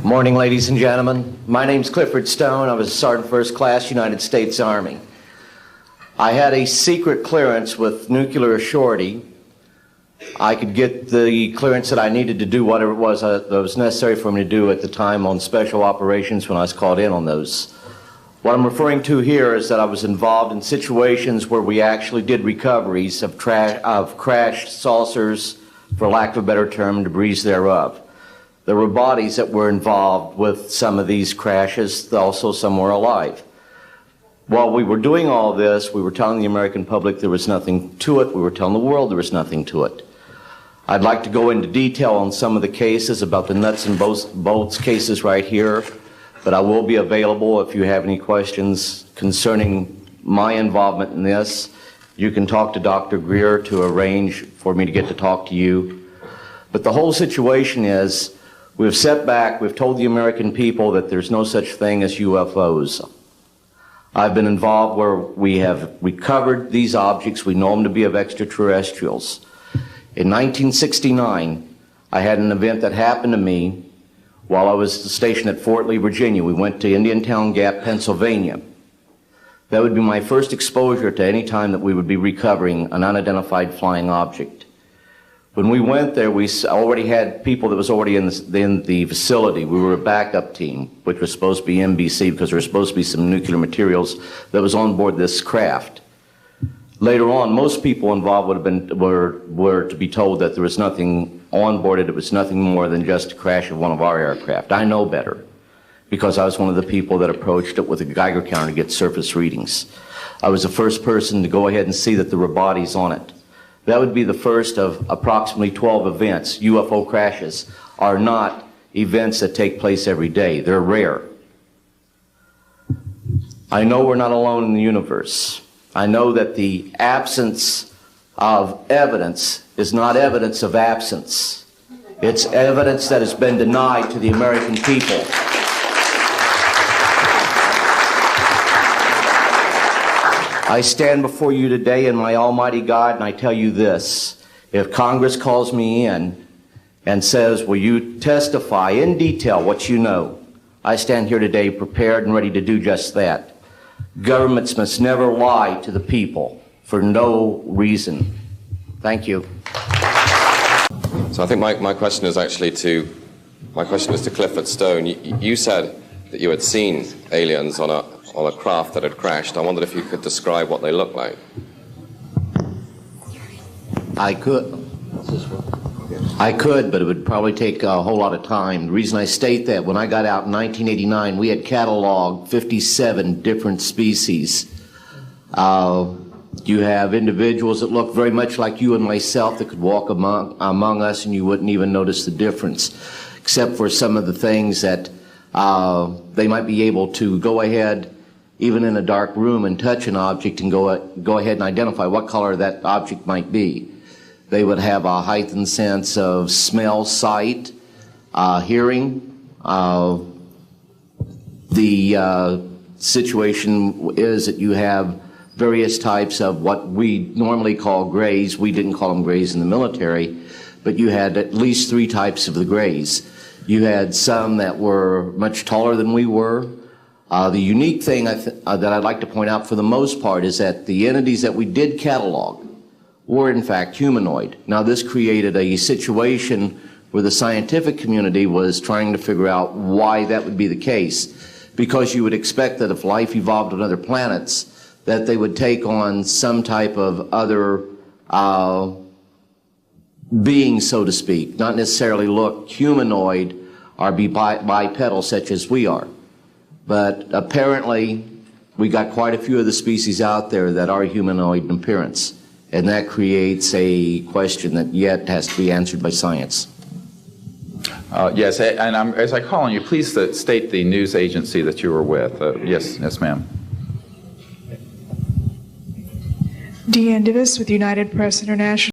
Morning, ladies and gentlemen. My name's Clifford Stone. I was a Sergeant First Class, United States Army. I had a secret clearance with nuclear surety. I could get the clearance that I needed to do whatever it was that was necessary for me to do at the time on special operations when I was called in on those. What I'm referring to here is that I was involved in situations where we actually did recoveries of crashed saucers, for lack of a better term, debris thereof. There were bodies that were involved with some of these crashes, also some were alive. While we were doing all this, we were telling the American public there was nothing to it. We were telling the world there was nothing to it. I'd like to go into detail on some of the cases about the nuts and bolts cases right here, but I will be available if you have any questions concerning my involvement in this. You can talk to Dr. Greer to arrange for me to get to talk to you. But the whole situation is, we've set back, we've told the American people that there's no such thing as UFOs. I've been involved where we have recovered these objects. We know them to be of extraterrestrials. In 1969, I had an event that happened to me while I was stationed at Fort Lee, Virginia. We went to Indiantown Gap, Pennsylvania. That would be my first exposure to any time that we would be recovering an unidentified flying object. When we went there, we already had people that was already in the facility. We were a backup team, which was supposed to be NBC because there was supposed to be some nuclear materials that was on board this craft. Later on, most people involved were to be told that there was nothing on board it. It was nothing more than just a crash of one of our aircraft. I know better because I was one of the people that approached it with a Geiger counter to get surface readings. I was the first person to go ahead and see that there were bodies on it. That would be the first of approximately 12 events. UFO crashes are not events that take place every day. They're rare. I know we're not alone in the universe. I know that the absence of evidence is not evidence of absence. It's evidence that has been denied to the American people. I stand before you today in my almighty God, and I tell you this. If Congress calls me in and says, will you testify in detail what you know, I stand here today prepared and ready to do just that. Governments must never lie to the people for no reason. Thank you. So I think my question is actually to Clifford Stone. You said that you had seen aliens on a craft that had crashed. I wondered if you could describe what they looked like. I could, but it would probably take a whole lot of time. The reason I state that, when I got out in 1989, we had cataloged 57 different species. You have individuals that look very much like you and myself that could walk among us and you wouldn't even notice the difference, except for some of the things that they might be able to go ahead, even in a dark room, and touch an object and go ahead and identify what color that object might be. They would have a heightened sense of smell, sight, hearing. The situation is that you have various types of what we normally call grays. We didn't call them grays in the military, but you had at least 3 types of the grays. You had some that were much taller than we were. The unique thing that I'd like to point out for the most part is that the entities that we did catalog were in fact humanoid. Now this created a situation where the scientific community was trying to figure out why that would be the case, because you would expect that if life evolved on other planets that they would take on some type of other being, so to speak, not necessarily look humanoid or be bipedal such as we are. But apparently we got quite a few of the species out there that are humanoid in appearance. And that creates a question that yet has to be answered by science. Yes, and as I call on you, please state the news agency that you were with. Yes, ma'am. Deanne Divis with United Press International.